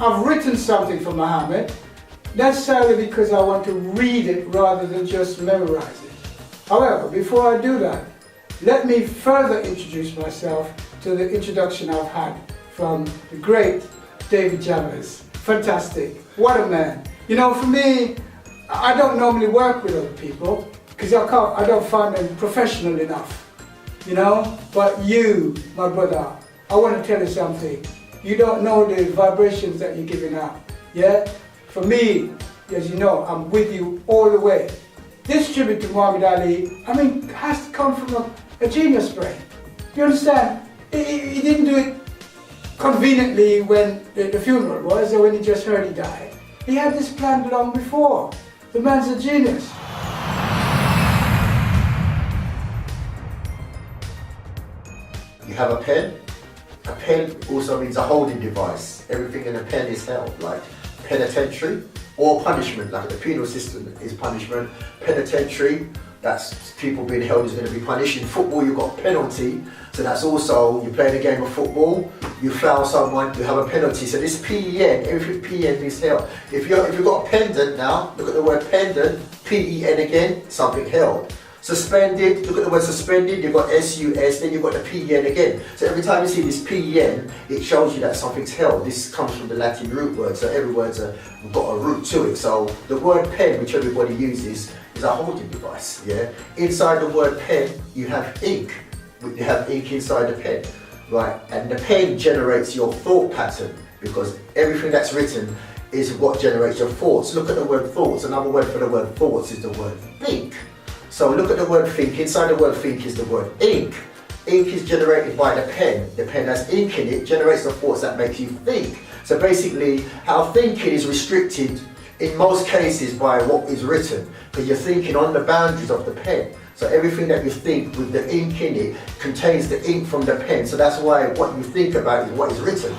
I've written something for Muhammad, necessarily because I want to read it rather than just memorize it. However, before I do that, let me further introduce myself to the introduction I've had from the great David Jammers. Fantastic, what a man. You know, for me, I don't normally work with other people because I don't find them professional enough, you know, but you, my brother, I want to tell you something. You don't know the vibrations that you're giving out, yeah? For me, as you know, I'm with you all the way. This tribute to Muhammad Ali, I mean, has to come from a genius brain. You understand? He didn't do it conveniently when the funeral was, or when he just heard he died. He had this planned long before. The man's a genius. You have a pen. A pen also means a holding device. Everything in a pen is held, like penitentiary or punishment, like the penal system is punishment. Penitentiary, that's people being held is going to be punished. In football, you've got penalty, so that's also, you're playing a game of football, you foul someone, you have a penalty. So this PEN, everything PN is held. If you've got a pendant now, look at the word pendant, PEN again, something held. Suspended, look at the word suspended, you've got SUS, then you've got the PEN again. So every time you see this PEN, it shows you that something's held. This comes from the Latin root word, so every word's got a root to it. So the word pen, which everybody uses, is a holding device, yeah? Inside the word pen, you have ink. You have ink inside the pen, right? And the pen generates your thought pattern, because everything that's written is what generates your thoughts. Look at the word thoughts. Another word for the word thoughts is the word think. So look at the word think. Inside the word think is the word ink. Ink is generated by the pen. The pen has ink in it, generates the thoughts that make you think. So basically, how thinking is restricted in most cases by what is written, because you're thinking on the boundaries of the pen. So everything that you think with the ink in it contains the ink from the pen. So that's why what you think about is what is written.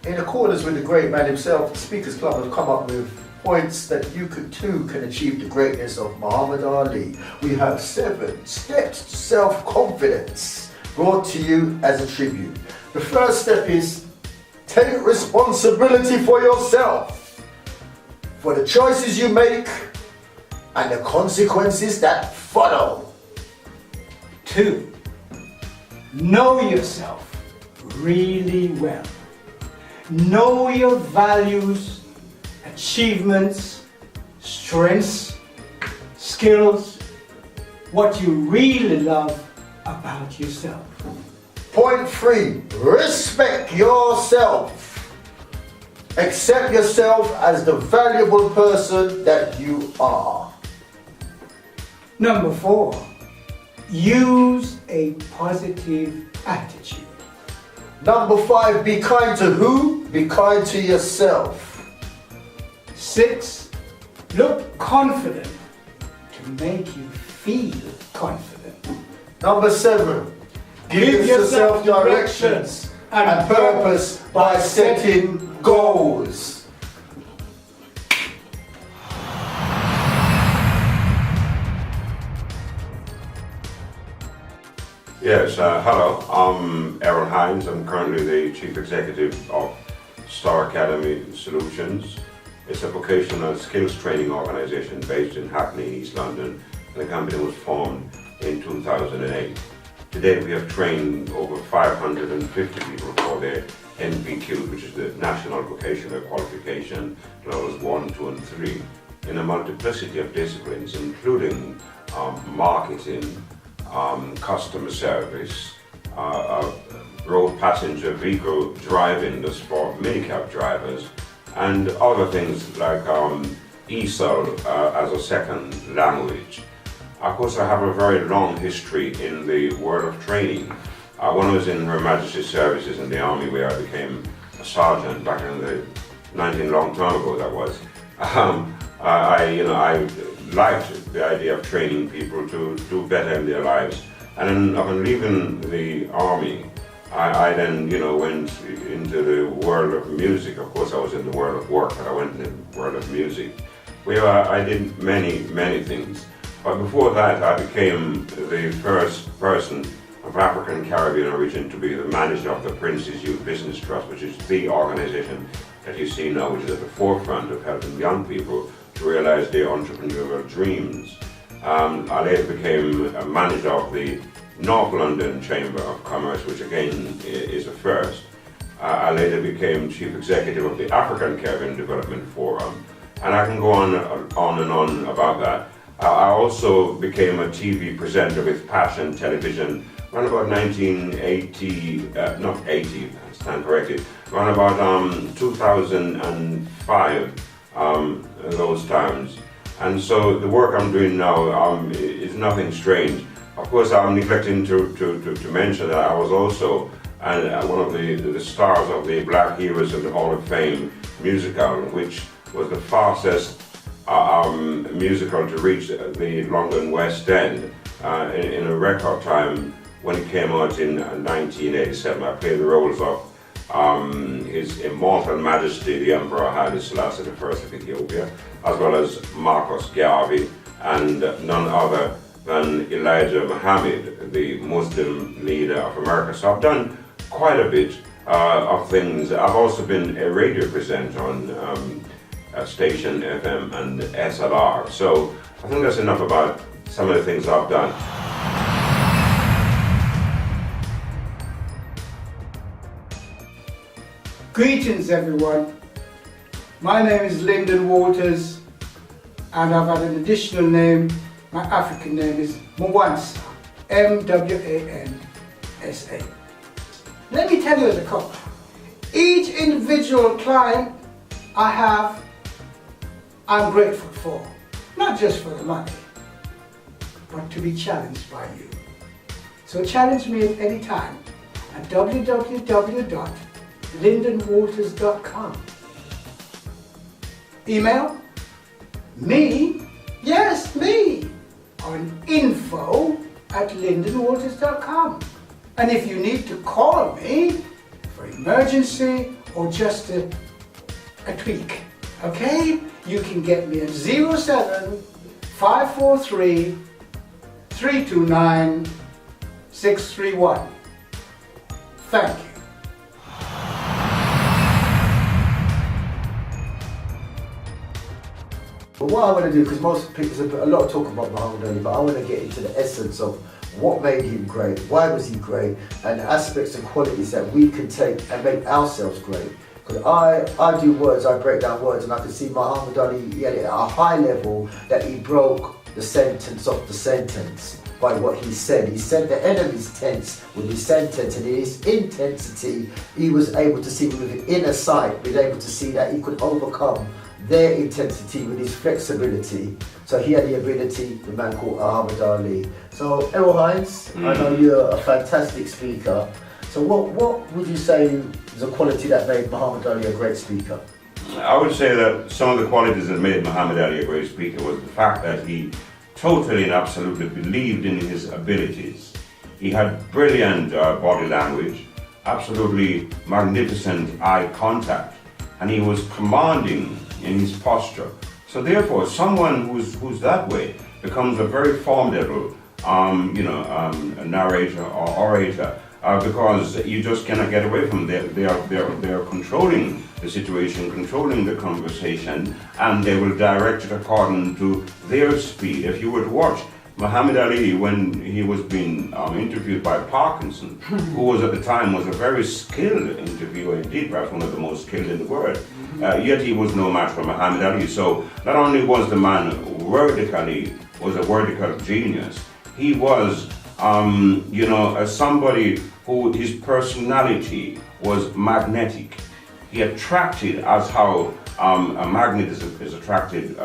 In accordance with the great man himself, the Speakers Club has come up with points that you too can achieve the greatness of Muhammad Ali. We have 7 steps to self-confidence brought to you as a tribute. The first step is take responsibility for yourself, for the choices you make and the consequences that follow. 2, know yourself really well. Know your values, achievements, strengths, skills, what you really love about yourself. Point 3, respect yourself. Accept yourself as the valuable person that you are. Number 4, use a positive attitude. Number 5, be kind to who? Be kind to yourself. 6, look confident to make you feel confident. Number 7, give yourself directions and purpose by setting goals. Yes, hello, I'm Errol Hines. I'm currently the Chief Executive of Star Academy Solutions. It's a vocational skills training organisation based in Hackney, East London. The company was formed in 2008. To date, we have trained over 550 people for their NVQ, which is the National Vocational Qualification, levels 1, 2 and 3, in a multiplicity of disciplines, including marketing, customer service, road passenger vehicle driving, that's for minicab drivers, and other things like ESOL as a second language. Of course, I have a very long history in the world of training. When I was in Her Majesty's services in the Army, where I became a sergeant back in the long time ago that was, I liked the idea of training people to do better in their lives. And upon leaving the Army, I then, went into the world of music. Of course, I was in the world of work, but I went into the world of music, where I did many, many things. But before that, I became the first person of African Caribbean origin to be the manager of the Prince's Youth Business Trust, which is the organization that you see now, which is at the forefront of helping young people to realize their entrepreneurial dreams. I later became a manager of the North London Chamber of Commerce, which again is a first. I later became chief executive of the African Caribbean Development Forum, and I can go on and on about that. I also became a TV presenter with Passion Television around about 1980, not 80, I stand corrected, around about 2005, those times. And so the work I'm doing now is nothing strange. Of course, I'm neglecting to mention that I was also one of the stars of the Black Heroes of the Hall of Fame musical, which was the fastest musical to reach the London West End in a record time when it came out in 1987. I played the roles of His Immortal Majesty, the Emperor Haile Selassie I of Ethiopia, as well as Marcus Garvey, and none other than Elijah Muhammad, the Muslim leader of America. So I've done quite a bit of things. I've also been a radio presenter on Station FM and SLR. So I think that's enough about some of the things I've done. Greetings everyone, my name is Lyndon Walters and I've had an additional name. My African name is Mwansa, M-W-A-N-S-A. Let me tell you as a couple, each individual client I have, I'm grateful for, not just for the money, but to be challenged by you. So challenge me at any time at www.lyndonwalters.com. Email me, yes me, on info@lyndonwalters.com. And if you need to call me for emergency or just a tweak, okay, you can get me at 07-543 329 631. Thank you. But what I want to do, because most people, there's a lot of talk about Muhammad Ali, but I want to get into the essence of what made him great, why was he great, and aspects and qualities that we can take and make ourselves great. Because I do words, I break down words, and I can see Muhammad Ali, he had it at a high level that he broke the sentence of the sentence by what he said. He said the enemy's tense with his sentence, and in his intensity, he was able to see with his inner sight, being able to see that he could overcome their intensity with his flexibility. So he had the ability, the man called Muhammad Ali. So Errol Hines, I know you're a fantastic speaker. So what would you say is a quality that made Muhammad Ali a great speaker? I would say that some of the qualities that made Muhammad Ali a great speaker was the fact that he totally and absolutely believed in his abilities. He had brilliant body language, absolutely magnificent eye contact, and he was commanding in his posture. So therefore, someone who's that way becomes a very formidable, narrator or orator, because you just cannot get away from them. They are controlling the situation, controlling the conversation, and they will direct it according to their speed. If you were to watch Muhammad Ali when he was being interviewed by Parkinson, who was at the time was a very skilled interviewer indeed, perhaps one of the most skilled in the world, yet he was no match for Muhammad Ali. So not only was the man was a vertical genius, he was somebody who his personality was magnetic. He attracted, as how a magnet is attracted,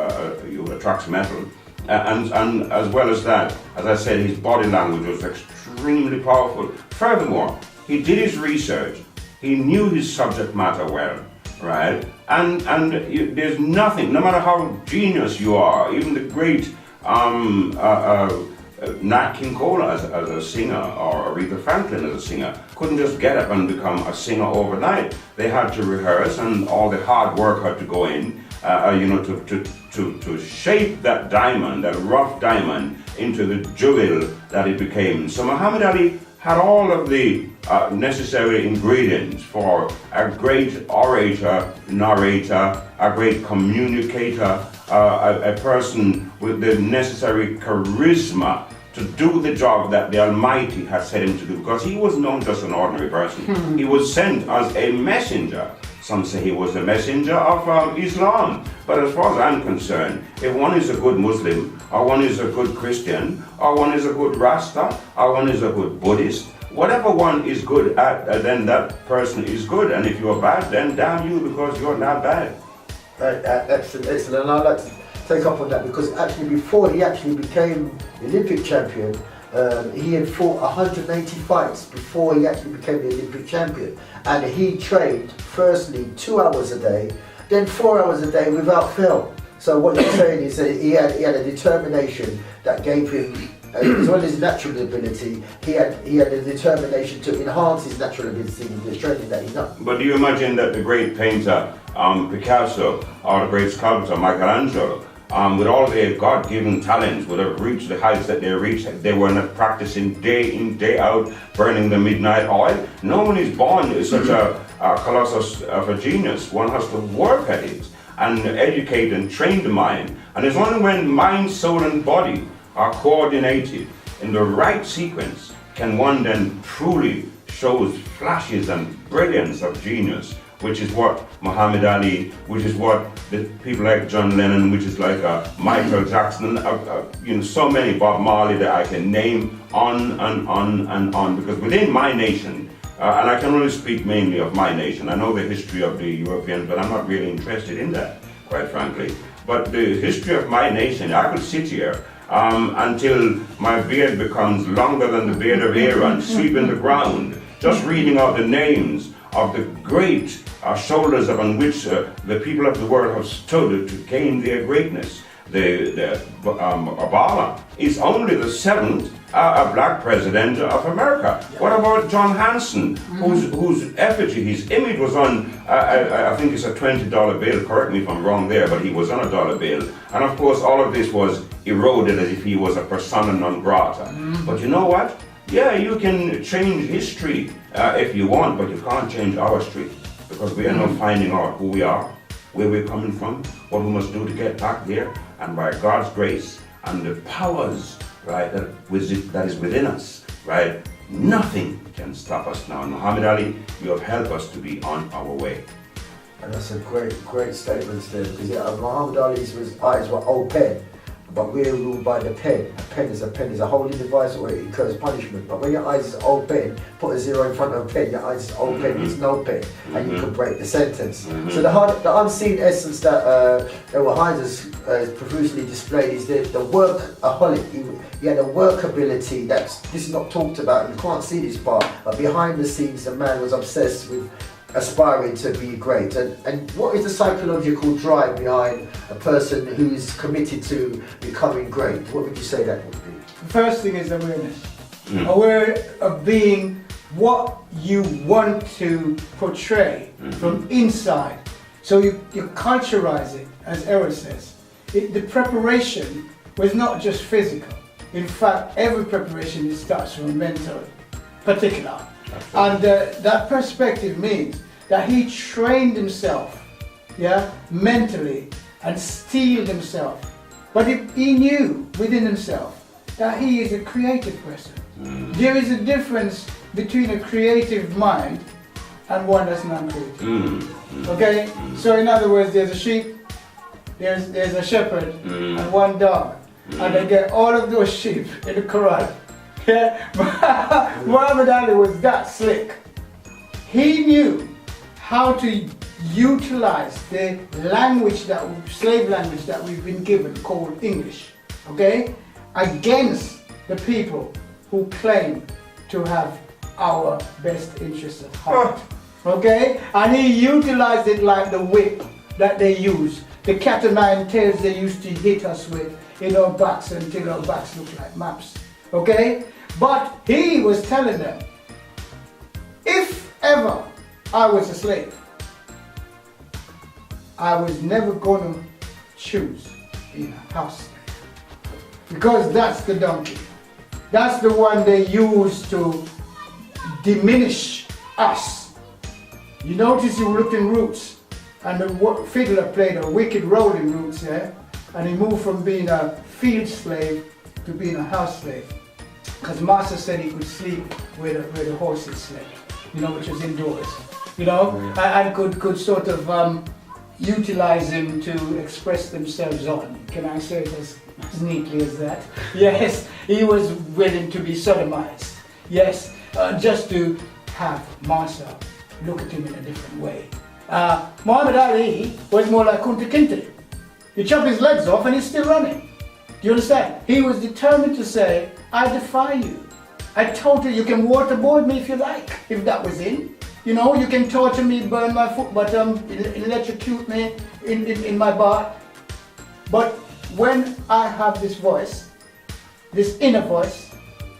attracts metal. And as well as that, as I said, his body language was extremely powerful. Furthermore, he did his research. He knew his subject matter well, right? And there's nothing, no matter how genius you are, even the great Nat King Cole as a singer or Aretha Franklin as a singer couldn't just get up and become a singer overnight. They had to rehearse, and all the hard work had to go in, to shape that diamond, that rough diamond, into the jewel that it became. So Muhammad Ali had all of the necessary ingredients for a great orator, narrator, a great communicator, a person with the necessary charisma to do the job that the Almighty has set him to do, because he was not just an ordinary person. He was sent as a messenger. Some say he was a messenger of Islam. But as far as I'm concerned, if one is a good Muslim, or one is a good Christian, or one is a good Rasta, or one is a good Buddhist, whatever one is good at, then that person is good. And if you're bad, then damn you, because you're not bad. Excellent, excellent. And I'd like to take up on that, because actually before he actually became Olympic champion, he had fought 180 fights before he actually became the Olympic champion. And he trained firstly 2 hours a day, then 4 hours a day without fail. So what you're saying is that he had a determination that gave him, as well as his natural ability, he had a determination to enhance his natural ability in the training that he done. But do you imagine that the great painter Picasso, or the great sculptor Michelangelo, with all their God-given talents, would have reached the heights that they reached? They were not practicing day in, day out, burning the midnight oil. No one is born as such a colossus of a genius. One has to work at it and educate and train the mind. And it's only when mind, soul, and body are coordinated in the right sequence can one then truly show flashes and brilliance of genius, which is what Muhammad Ali, which is what the people like John Lennon, which is like Michael Jackson, so many, Bob Marley, that I can name on and on and on. Because within my nation, and I can only speak mainly of my nation, I know the history of the Europeans, but I'm not really interested in that, quite frankly. But the history of my nation, I could sit here until my beard becomes longer than the beard of Aaron, sweeping the ground, just reading out the names of the great shoulders upon which the people of the world have stood to gain their greatness. Obama is only the 7th black president of America. What about John Hanson, whose effigy, his image was on, I think it's a $20 bill, correct me if I'm wrong there, but he was on a dollar bill. And of course all of this was eroded as if he was a persona non grata. But you know what? Yeah, you can change history if you want, but you can't change our street, because we are now finding out who we are, where we're coming from, what we must do to get back there, and by God's grace and the powers, right, that is within us, right, nothing can stop us now. Muhammad Ali, you have helped us to be on our way. And that's a great statement there, because Muhammad Ali's eyes were open, but we're ruled by the pen. A pen is a holy device where it incurs punishment. But when your eyes is open, put a 0 in front of a pen, your eyes is open, it's no pen, and you can break the sentence. So the unseen essence that Errol Hines has profusely displayed is the workaholic. He had a work ability this is not talked about. You can't see this part, but behind the scenes, the man was obsessed with aspiring to be great. And what is the psychological drive behind a person who is committed to becoming great? What would you say that would be? The first thing is awareness. Aware of being what you want to portray from inside. So you culturize it, as Errol says. The preparation was not just physical. In fact, every preparation starts from mental, particular. And that perspective means that he trained himself, mentally, and steeled himself. But he knew within himself that he is a creative person. There is a difference between a creative mind and one that's non-creative. Okay? So in other words, there's a sheep, there's a shepherd, and one dog. And they get all of those sheep in the Quran. Muhammad Ali was that slick. He knew how to utilize the slave language that we've been given, called English, okay, against the people who claim to have our best interests at heart, okay? And he utilized it like the whip that they use, the cat o' nine tails they used to hit us with in our backs until our backs look like maps. Okay? But he was telling them, if ever I was a slave, I was never going to choose being a house slave. Because that's the donkey. That's the one they use to diminish us. You notice you looked in Roots, and the fiddler played a wicked role in Roots there, and he moved from being a field slave to being a house slave. Because Master said he could sleep where the horses slept, which was indoors, and could sort of utilize him to express themselves on. Can I say it as neatly as that? Yes, he was willing to be sodomized. Yes, just to have Master look at him in a different way. Muhammad Ali was more like Kunta Kinte. You chop his legs off and he's still running. Do you understand? He was determined to say, I defy you. I told you can waterboard me if you like, if that was in. You can torture me, burn my foot bottom, electrocute me in my bath. But when I have this voice, this inner voice,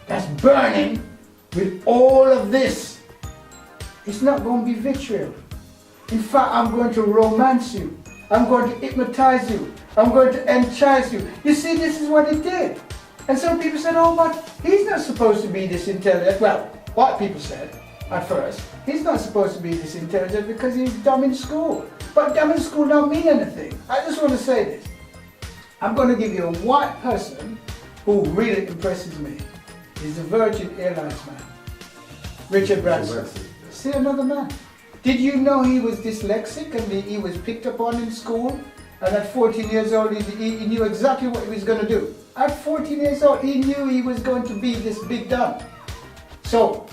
that's burning with all of this, it's not going to be vitriol. In fact, I'm going to romance you. I'm going to hypnotize you. I'm going to enchant you. You see, this is what it did. And some people said, oh, but he's not supposed to be this intelligent. Well, what people said at first, he's not supposed to be this intelligent because he's dumb in school. But dumb in school don't mean anything. I just want to say this. I'm going to give you a white person who really impresses me. He's the Virgin Airlines man, Richard Branson. See, another man. Did you know he was dyslexic and he was picked up on in school? And at 14 years old, he knew exactly what he was going to do. At 14 years old, he knew he was going to be this big dumb. So,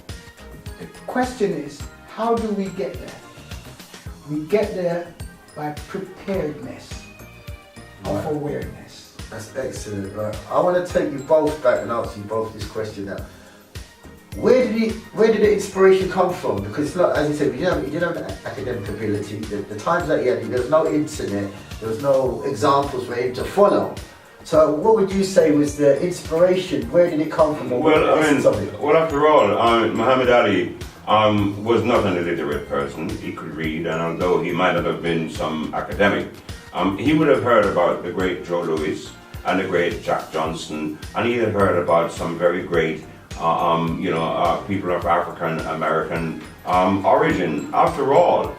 the question is, how do we get there? We get there by preparedness of awareness. That's excellent. Right. I want to take you both back and ask you both this question now. Where did the inspiration come from? Because, as you said, you didn't have the academic ability. The times that he had, there was no internet, there was no examples for him to follow. So, what would you say was the inspiration? Where did it come from? Well, after all, Muhammad Ali was not an illiterate person. He could read, and although he might not have been some academic, he would have heard about the great Joe Louis and the great Jack Johnson, and he had heard about some very great people of African American origin. After all,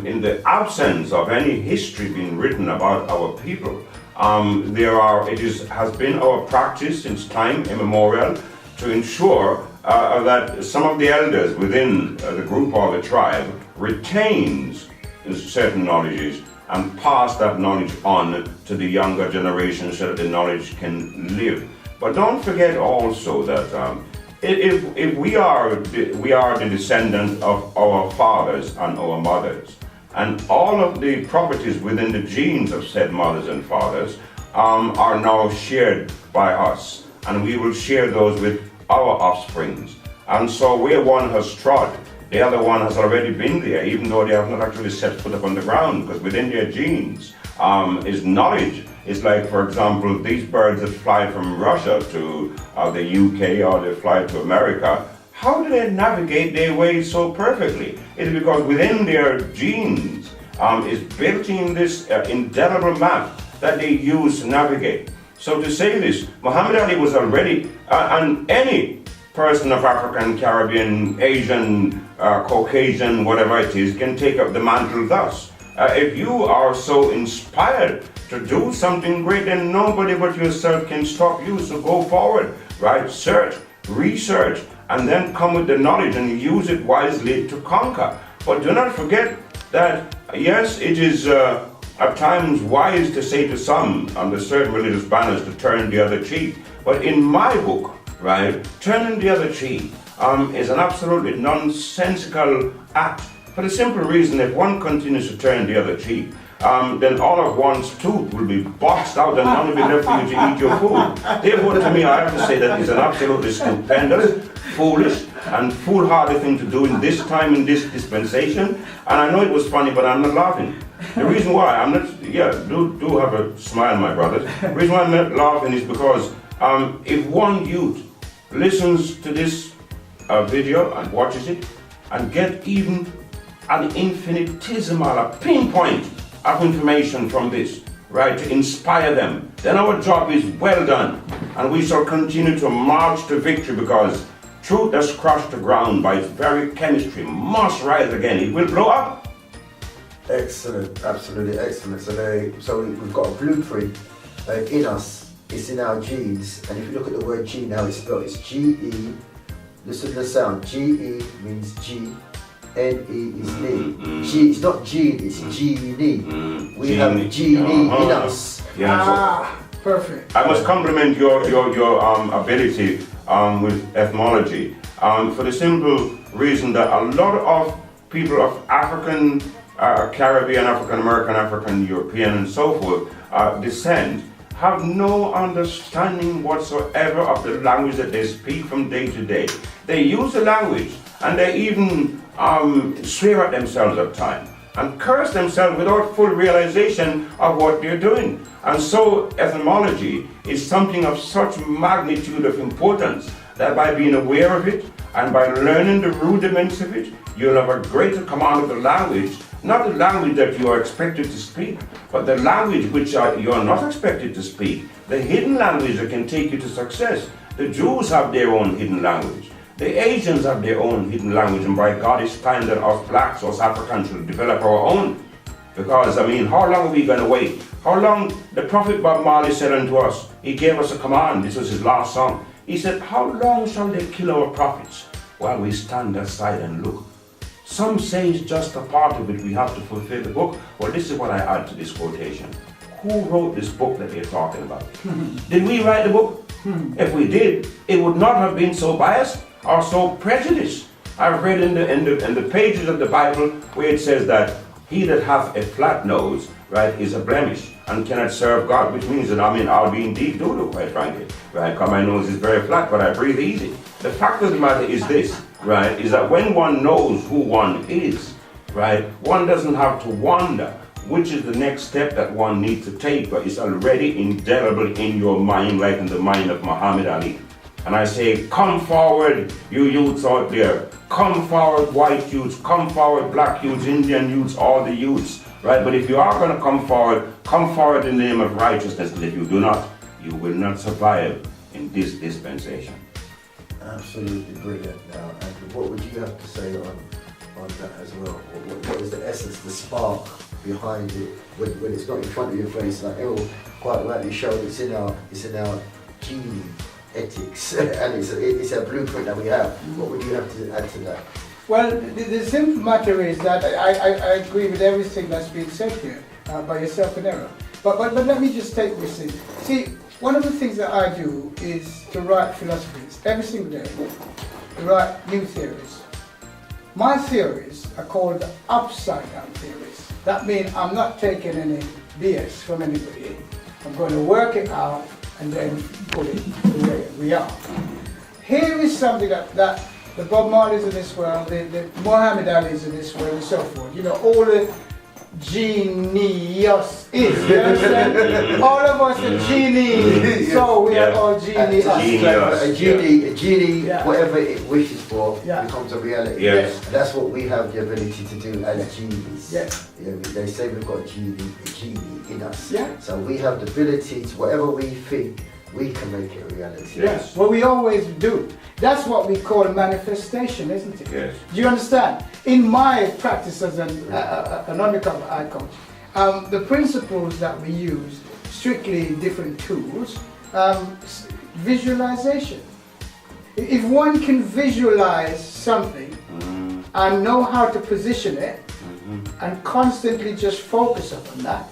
in the absence of any history being written about our people, has been our practice since time immemorial to ensure that some of the elders within the group or the tribe retains certain knowledges and pass that knowledge on to the younger generation so that the knowledge can live. But don't forget also that if we are the descendant of our fathers and our mothers, and all of the properties within the genes of said mothers and fathers are now shared by us, and we will share those with our offsprings. And so where one has trod, the other one has already been there, even though they have not actually set foot up on the ground, because within their genes is knowledge. It's like, for example, these birds that fly from Russia to the UK or they fly to America. How do they navigate their way so perfectly? It's because within their genes is built in this indelible map that they use to navigate. So to say this, Muhammad Ali was already, and any person of African, Caribbean, Asian, Caucasian, whatever it is, can take up the mantle thus. If you are so inspired to do something great, then nobody but yourself can stop you. So go forward, right? Search, research, and then come with the knowledge and use it wisely to conquer. But do not forget that, yes, it is at times wise to say to some under certain religious banners to turn the other cheek. But in my book, right, turning the other cheek is an absolutely nonsensical act. For the simple reason that one continues to turn the other cheek, then all of one's tooth will be boxed out and none will be left for you to eat your food. Therefore, to me, I have to say that it's an absolutely stupendous, foolish, and foolhardy thing to do in this time, in this dispensation. And I know it was funny, but I'm not laughing. The reason why I'm not, do have a smile, my brothers. The reason why I'm not laughing is because if one youth listens to this video and watches it and get even an infinitesimal, a pinpoint of information from this, right, to inspire them, then our job is well done, and we shall continue to march to victory, because truth that's crushed the ground by its very chemistry must rise again. It will blow up. Excellent, absolutely excellent. So we've got a blueprint in us. It's in our genes, and if you look at the word gene, how it's spelled, it's G-E. Listen to the sound. G-E means G. N-E is knee. G, it's not gene, it's gene. We have gene in us. Yeah. Perfect. I must compliment your ability with etymology, for the simple reason that a lot of people of African, Caribbean, African American, African European, and so forth descent have no understanding whatsoever of the language that they speak from day to day. They use the language, and they even swear at themselves at times and curse themselves without full realization of what they're doing. And so etymology is something of such magnitude of importance that by being aware of it and by learning the rudiments of it, you'll have a greater command of the language, not the language that you are expected to speak, but the language which you are not expected to speak, the hidden language that can take you to success. The Jews have their own hidden language. The Asians have their own hidden language, and by God, it's time that us blacks, us Africans, should develop our own. Because, I mean, how long are we going to wait? How long? The prophet Bob Marley said unto us, he gave us a command, this was his last song. He said, how long shall they kill our prophets while we stand aside and look? Some say it's just a part of it, we have to fulfill the book. Well, this is what I add to this quotation. Who wrote this book that they're talking about? Did we write the book? If we did, it would not have been so biased or so prejudiced. I've read in the pages of the Bible where it says that he that hath a flat nose, right, is a blemish and cannot serve God, which means that I'll be indeed doo-doo, quite frankly, right, because my nose is very flat, but I breathe easy. The fact of the matter is this, right, is that when one knows who one is, right, one doesn't have to wonder which is the next step that one needs to take, but it's already indelible in your mind, like in the mind of Muhammad Ali. And I say, come forward, you youths out there. Come forward, white youths. Come forward, black youths, Indian youths, all the youths. Right? But if you are going to come forward in the name of righteousness. And if you do not, you will not survive in this dispensation. Absolutely brilliant. Now, Andrew, what would you have to say on that as well? What is the essence, the spark behind it when it's not in front of your face? Like Errol quite rightly showed, it's in our gene ethics, and it's a blueprint that we have. What would you have to add to that? Well, the simple matter is that I agree with everything that's been said here by yourself and Errol. But let me just take this in. See, one of the things that I do is to write philosophies every single day, to write new theories. My theories are called the upside down theories. That means I'm not taking any BS from anybody. I'm going to work it out and then put it the way we are. Here is something that the Bob Marleys of this world, the Muhammad Alis of this world and so forth, you know, all the genius is, you understand? All of us are genies, so we are all genius. A genie, whatever it wishes for, becomes a reality. Yes. And that's what we have the ability to do as genies. Yes. Yeah, they say we've got a genie in us. Yeah. So we have the ability to, whatever we think, we can make it a reality. Yes. Well, we always do. That's what we call manifestation, isn't it? Yes. Do you understand? In my practice as an undercover eye coach, the principles that we use, strictly different tools, visualization. If one can visualize something and know how to position it and constantly just focus upon that,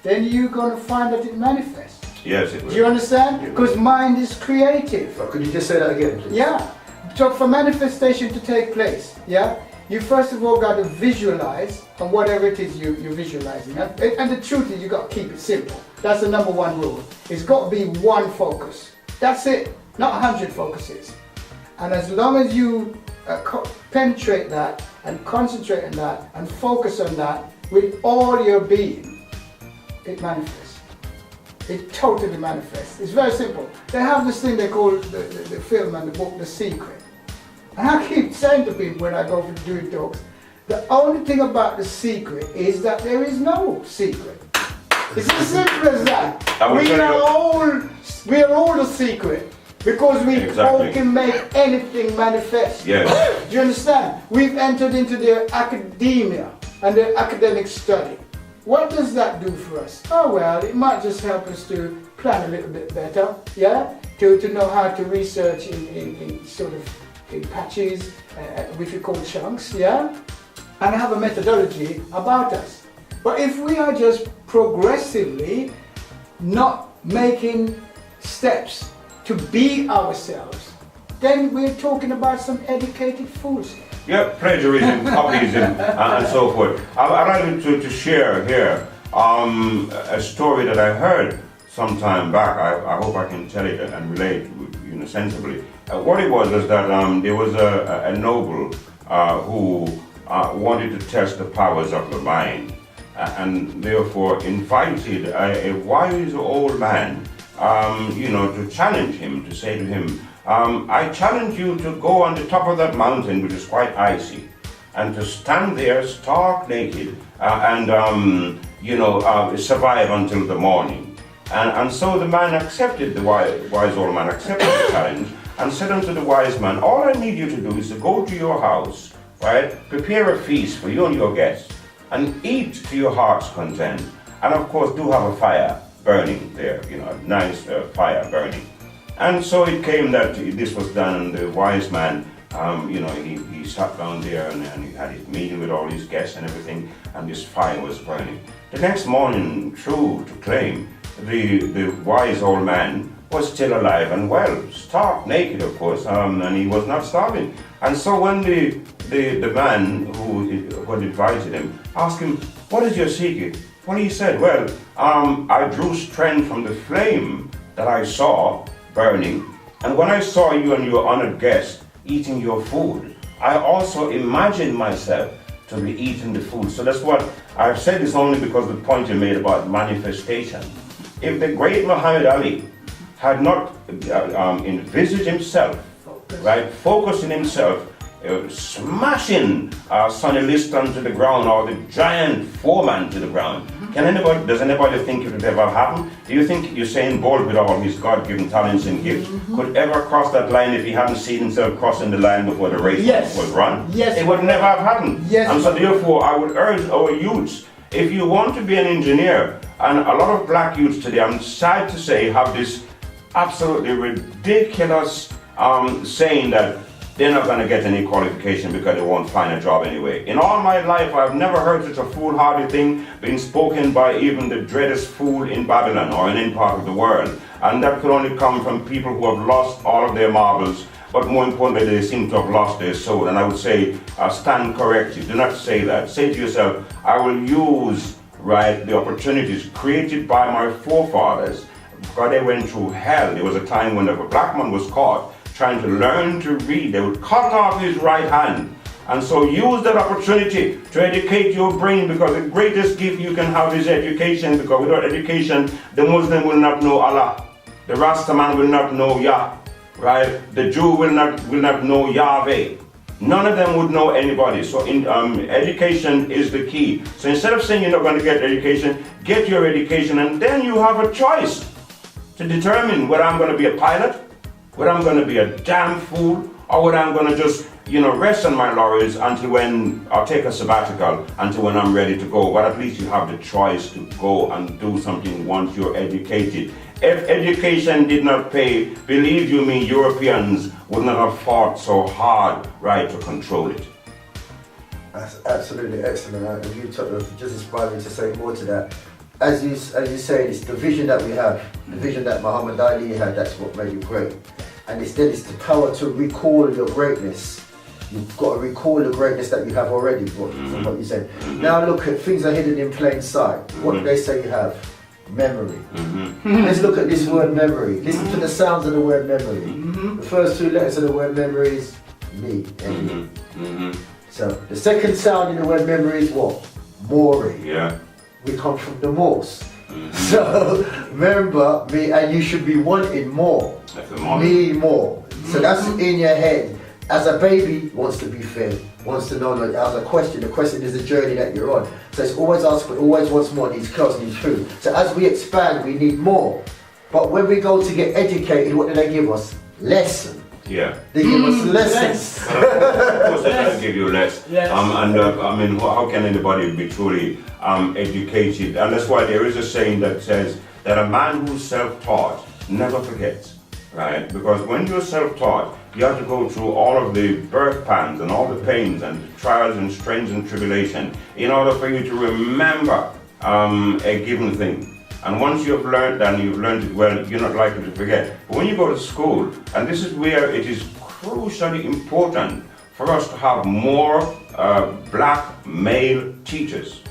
then you're going to find that it manifests. Yes, it will. Do you understand? Because mind is creative. Could you just say that again, please? Yeah. So for manifestation to take place, you first of all got to visualize on whatever it is you're visualizing. And the truth is, you got to keep it simple. That's the number one rule. It's got to be one focus. That's it. Not 100 focuses. And as long as you penetrate that and concentrate on that and focus on that with all your being, it manifests. it totally manifests. It's very simple. They have this thing they call the film and the book, The Secret. And I keep saying to people when I go for doing talks, the only thing about The Secret is that there is no secret. It's as simple as that. We are all the secret because we all can make anything manifest. Yes. Do you understand? We've entered into the academia and the academic study. What does that do for us? Oh well, it might just help us to plan a little bit better, yeah? To know how to research in sort of in patches, which we call chunks, yeah? And have a methodology about us. But if we are just progressively not making steps to be ourselves, then we're talking about some educated fools. Yeah, plagiarism, copyism, and so forth. I'd like to share here a story that I heard some time back. I hope I can tell it and relate, sensibly. What it was that there was a noble who wanted to test the powers of the mind, and therefore invited a wise old man, to challenge him, to say to him, I challenge you to go on the top of that mountain, which is quite icy, and to stand there stark naked and survive until the morning. And so the man accepted, the wise old man accepted the challenge and said unto the wise man, all I need you to do is to go to your house, right, prepare a feast for you and your guests, and eat to your heart's content. And of course, do have a fire burning there, a nice fire burning. And so it came that this was done, and the wise man, he sat down there and he had his meeting with all his guests and everything, and this fire was burning. The next morning, true to claim, the wise old man was still alive and well, stark naked, of course, and he was not starving. And so when the man who had invited him asked him, what is your secret? Well, he said, well, I drew strength from the flame that I saw burning, and when I saw you and your honored guest eating your food, I also imagined myself to be eating the food. So that's what I've said this only because the point you made about manifestation. If the great Muhammad Ali had not envisaged himself, right, focusing himself, smashing Sonny Liston to the ground, or the giant Foreman to the ground, does anybody think it would ever happen? Do you think Usain Bolt, with all his God-given talents and gifts, could ever cross that line if he hadn't seen himself crossing the line before the race was run? Yes. It would never have happened. Yes. And so therefore, I would urge our youths, if you want to be an engineer, and a lot of black youths today, I'm sad to say, have this absolutely ridiculous saying that they're not going to get any qualification because they won't find a job anyway. In all my life, I've never heard such a foolhardy thing being spoken by even the dreadest fool in Babylon or in any part of the world. And that could only come from people who have lost all of their marbles, but more importantly, they seem to have lost their soul. And I would say, stand corrected. Do not say that. Say to yourself, I will use, right, the opportunities created by my forefathers. Because they went through hell. There was a time when if a black man was caught trying to learn to read, they would cut off his right hand. And so use that opportunity to educate your brain, because the greatest gift you can have is education, because without education, the Muslim will not know Allah. The Rastaman will not know Yah, right? The Jew will not know Yahweh. None of them would know anybody. So education is the key. So instead of saying you're not going to get your education, and then you have a choice to determine whether I'm going to be a pilot, whether I'm going to be a damn fool, or whether I'm going to just, rest on my laurels until when I'll take a sabbatical until when I'm ready to go. But at least you have the choice to go and do something once you're educated. If education did not pay, believe you me, Europeans would not have fought so hard, right, to control it. That's absolutely excellent. And you just inspired me to say more to that. As you say, it's the vision that we have, the vision that Muhammad Ali had, that's what made you great. And it's the power to recall your greatness. You've got to recall the greatness that you have already, from what you said. Now look at things are hidden in plain sight. What do they say you have? Memory. Let's look at this word memory. Listen to the sounds of the word memory. The first two letters of the word memory is me. So the second sound in the word memory is what? Mori. Yeah. We come from the Morse. So remember me, and you should be wanting more. Me more. So that's in your head. As a baby wants to be fed, wants to know, like, as a question, the question is the journey that you're on. So it's always asking, always wants more, needs clothes, needs food. So as we expand, we need more. But when we go to get educated, what do they give us? Less. Yeah. They give us lessons. Of course, they're going to give you less. Yes. I mean, how can anybody be truly educated? And that's why there is a saying that says that a man who's self-taught never forgets, right? Because when you're self-taught, you have to go through all of the birth pangs and all the pains and the trials and strains and tribulation in order for you to remember a given thing. And once you've learned and you've learned it well, you're not likely to forget. But when you go to school, and this is where it is crucially important for us to have more black male teachers.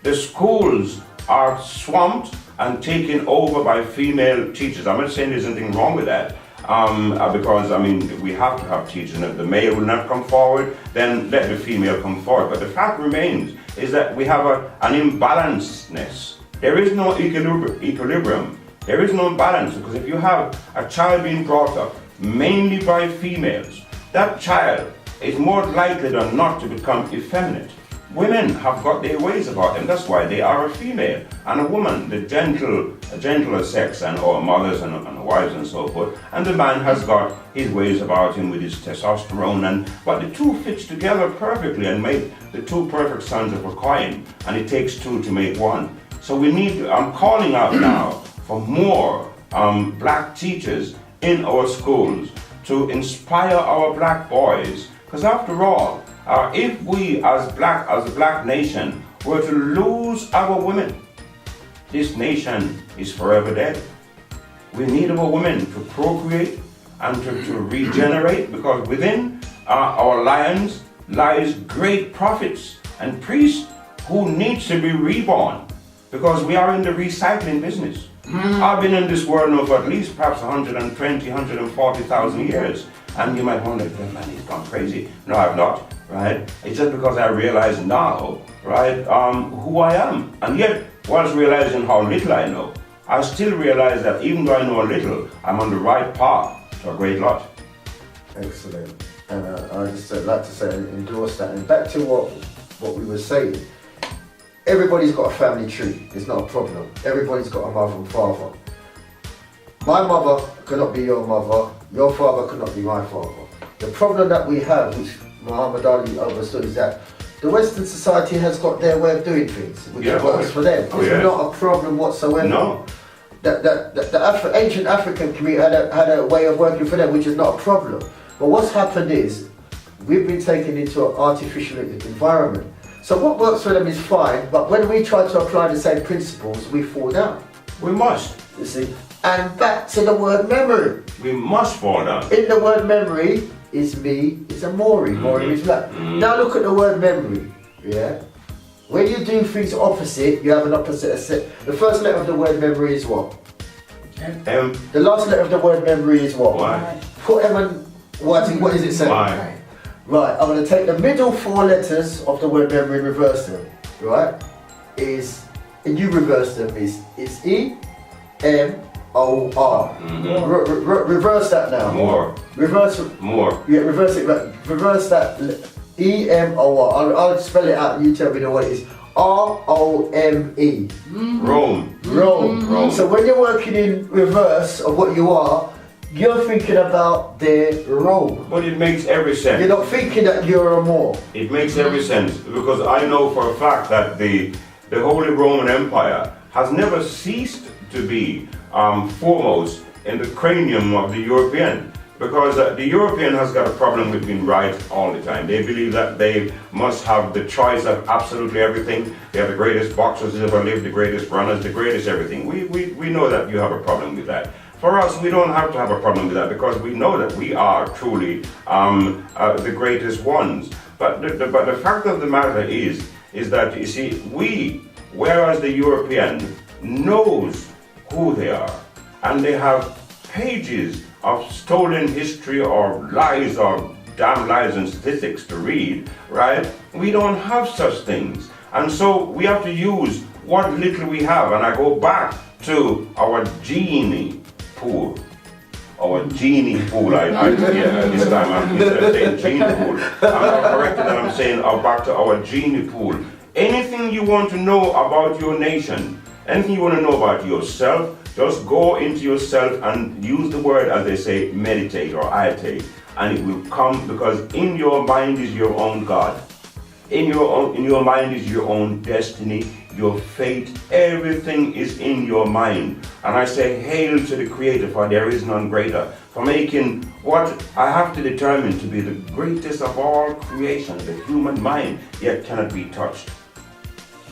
The schools are swamped and taken over by female teachers. I'm not saying there's anything wrong with that, because I mean, we have to have teachers, and if the male will not come forward, then let the female come forward. But the fact remains is that we have an imbalancedness. There is no equilibrium. There is no balance, because if you have a child being brought up mainly by females, that child is more likely than not to become effeminate. Women have got their ways about them. That's why they are a female. And a woman, the gentler sex, and or mothers and wives and so forth. And the man has got his ways about him with his testosterone. But the two fits together perfectly and make the two perfect sons of a coin. And it takes two to make one. So we need, I'm calling out now for more black teachers in our schools to inspire our black boys. Because after all, if we as a black nation were to lose our women, this nation is forever dead. We need our women to procreate and to regenerate, because within our lions lies great prophets and priests who need to be reborn, because we are in the recycling business. I've been in this world now for at least perhaps 120, 140,000 years. And you might wonder, man, he's gone crazy. No, I've not, right? It's just because I realize now, right, who I am. And yet, whilst realizing how little I know, I still realize that even though I know a little, I'm on the right path to a great lot. Excellent. And I just like to say and endorse that. And back to what we were saying, everybody's got a family tree. It's not a problem. Everybody's got a mother and father. My mother cannot be your mother. Your father cannot be my father. The problem that we have, which Muhammad Ali understood, is that the Western society has got their way of doing things, which works for them. It's not a problem whatsoever. No. The ancient African community had a way of working for them, which is not a problem. But what's happened is, we've been taken into an artificial environment. So what works for them is fine, but when we try to apply the same principles, we fall down. We must. You see? And back to the word memory. We must fall down. In the word memory is me, is a Mori. Mori is black. Now look at the word memory. Yeah? When you do things opposite, you have an opposite set. The first letter of the word memory is what? M. The last letter of the word memory is what? Y. Put M and what is it saying? Y. Right, I'm going to take the middle four letters of the word memory and reverse them. Right? And you reverse them. It's E, M, O, R. Reverse that now. More. Reverse. More. Yeah, reverse it. Right. Reverse that. E, M, O, R. I'll spell it out and you tell me what it is. R-O-M-E. Rome. Rome. So when you're working in reverse of what you are, you're thinking about their role. But it makes every sense. You're not thinking that you're a more. It makes every sense, because I know for a fact that the Holy Roman Empire has never ceased to be foremost in the cranium of the European, because the European has got a problem with being right all the time. They believe that they must have the choice of absolutely everything. They are the greatest boxers who ever lived, the greatest runners, the greatest everything. We know that you have a problem with that. For us, we don't have to have a problem with that, because we know that we are truly the greatest ones. But the fact of the matter is that, you see, whereas the European knows who they are, and they have pages of stolen history or lies or damn lies and statistics to read, right? We don't have such things. And so we have to use what little we have, and I go back to our genie pool. Our genie pool, this time I'm saying genie pool. I'm not corrected that I'm saying back to our genie pool. Anything you want to know about your nation, anything you want to know about yourself, just go into yourself and use the word, as they say, meditate or itate, and it will come, because in your mind is your own God. In your mind is your own destiny, your fate, everything is in your mind. And I say, hail to the Creator, for there is none greater, for making what I have to determine to be the greatest of all creation, the human mind, yet cannot be touched.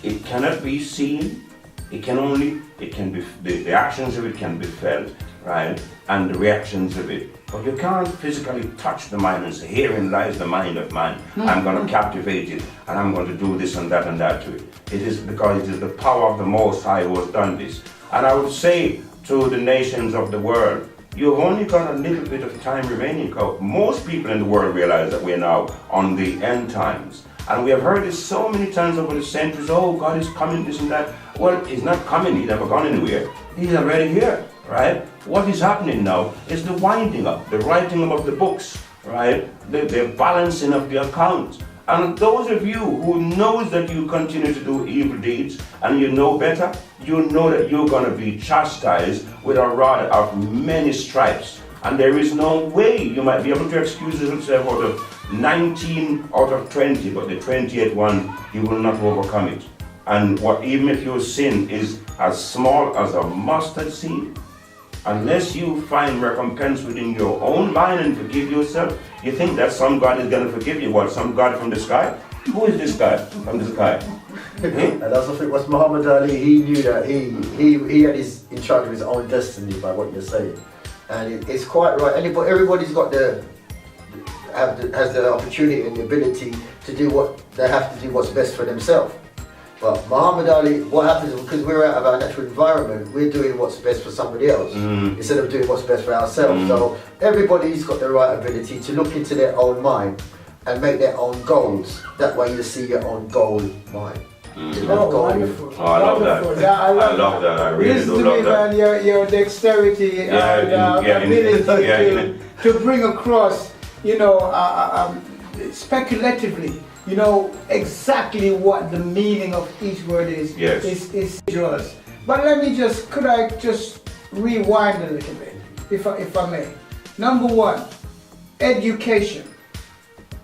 It cannot be seen, the actions of it can be felt, right? And the reactions of it. But you can't physically touch the mind and say, herein lies the mind of man. I'm going to captivate it, and I'm going to do this and that to it. It is because it is the power of the Most High who has done this. And I would say to the nations of the world, you've only got a little bit of time remaining. Most people in the world realize that we're now on the end times. And we have heard this so many times over the centuries, oh, God is coming, this and that. Well, he's not coming, he's never gone anywhere. He's already here, right? What is happening now is the winding up, the writing up of the books, right? The balancing of the accounts. And those of you who knows that you continue to do evil deeds and you know better, you know that you're going to be chastised with a rod of many stripes. And there is no way you might be able to excuse yourself out of 19 out of 20, but the 20th one, you will not overcome it. And even if your sin is as small as a mustard seed, unless you find recompense within your own mind and forgive yourself, you think that some God is going to forgive you. What, some God from the sky? Who is this guy from the sky? And that's, I think, was Muhammad Ali. He knew that he had his in charge of his own destiny by what you're saying, and it's quite right. Everybody's got has the opportunity and the ability to do what they have to do, what's best for themselves. But Muhammad Ali, what happens is, because we're out of our natural environment, we're doing what's best for somebody else instead of doing what's best for ourselves. So everybody's got the right ability to look into their own mind and make their own goals. That way you see your own goal mind. Wonderful. Oh, I love that. I love that. I really do love that. Man, your dexterity and ability to bring across, speculatively, exactly what the meaning of each word is. Yes. Is yours. But could I just rewind a little bit, if I may. Number one, education.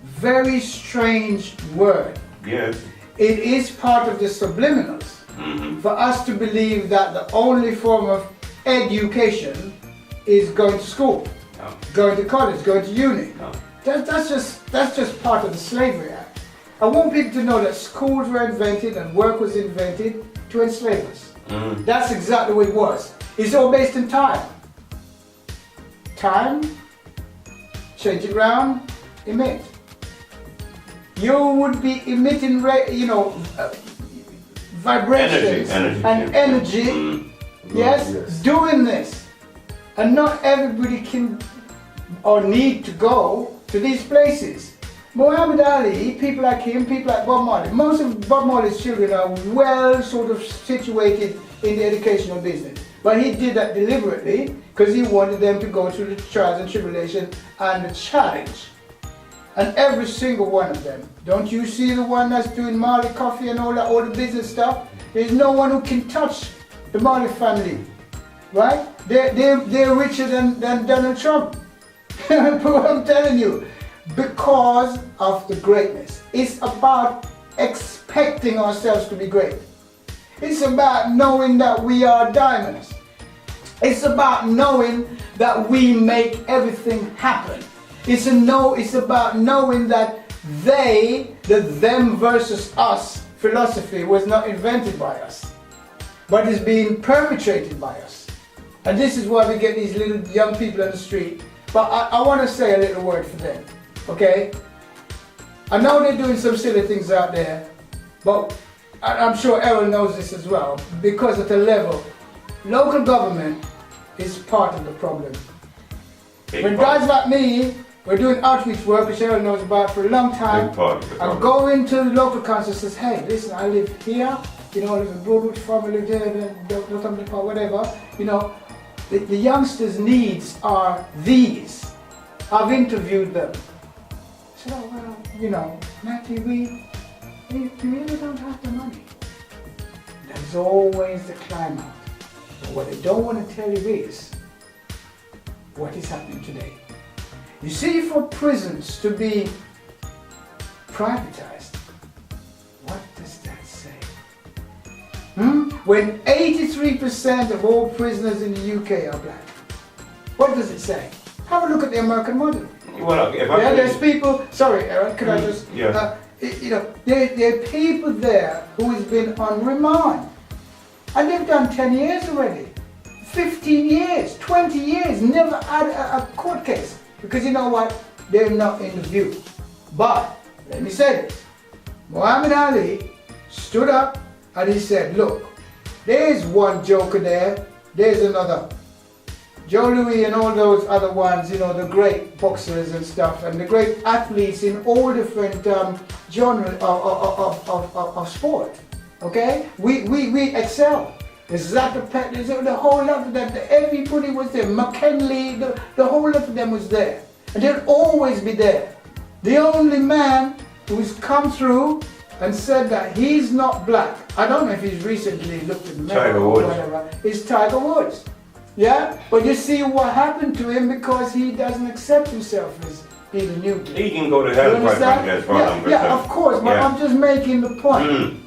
Very strange word. Yes. It is part of the subliminals for us to believe that the only form of education is going to school, going to college, going to uni. That's just part of the Slavery Act. I want people to know that schools were invented and work was invented to enslave us. That's exactly what it was. It's all based in time. Time, change it around, emit. You would be emitting, vibrations energy. Yes, doing this. And not everybody can or need to go to these places. Muhammad Ali, people like him, people like Bob Marley, most of Bob Marley's children are well sort of situated in the educational business. But he did that deliberately because he wanted them to go through the trials and tribulation and the challenge. And every single one of them. Don't you see the one that's doing Marley Coffee and all the business stuff? There's no one who can touch the Marley family, right? They're richer than Donald Trump. I'm telling you, because of the greatness. It's about expecting ourselves to be great. It's about knowing that we are diamonds. It's about knowing that we make everything happen. It's about knowing that the them versus us philosophy was not invented by us, but is being perpetrated by us. And this is why we get these little young people on the street. But I want to say a little word for them, okay? I know they're doing some silly things out there, but I'm sure Errol knows this as well, because at a level, local government is part of the problem. When guys like me We're doing outreach work, which Errol knows about for a long time. Big part of the And problem. go into the local council and says, hey, listen, I live here, you know, there's a Broadwood family there, whatever, you know, the youngsters' needs are these. I've interviewed them. So, well, you know, Matthew, we really don't have the money. There's always the climb out. But what they don't want to tell you is what is happening today. You see, for prisons to be privatized, what does that say? When 83% of all prisoners in the UK are black, what does it say? Have a look at the American model. Well, if I Yeah, could- there's people, sorry Aaron, could I just, yeah. you know, there are people there who has been on remand. And they've done 10 years already, 15 years, 20 years, never had a court case. Because you know what? They're not in the view. But, let me say this. Muhammad Ali stood up and he said, look, there's one joker there, there's another. Joe Louis and all those other ones, you know, the great boxers and stuff, and the great athletes in all different genres of sport. Okay? We excel. Zach Pett, the whole lot of them, everybody was there. McKinley, the whole lot of them was there. And they'll always be there. The only man who's come through and said that he's not black, I don't know if he's recently looked at the Tiger or Woods. whatever, is Tiger Woods. Yeah? But you see what happened to him because he doesn't accept himself as being a new black. He can go to You hell, quite understand? frankly, as far as I'm Yeah, concerned. of course, but Yeah. I'm just making the point. Mm.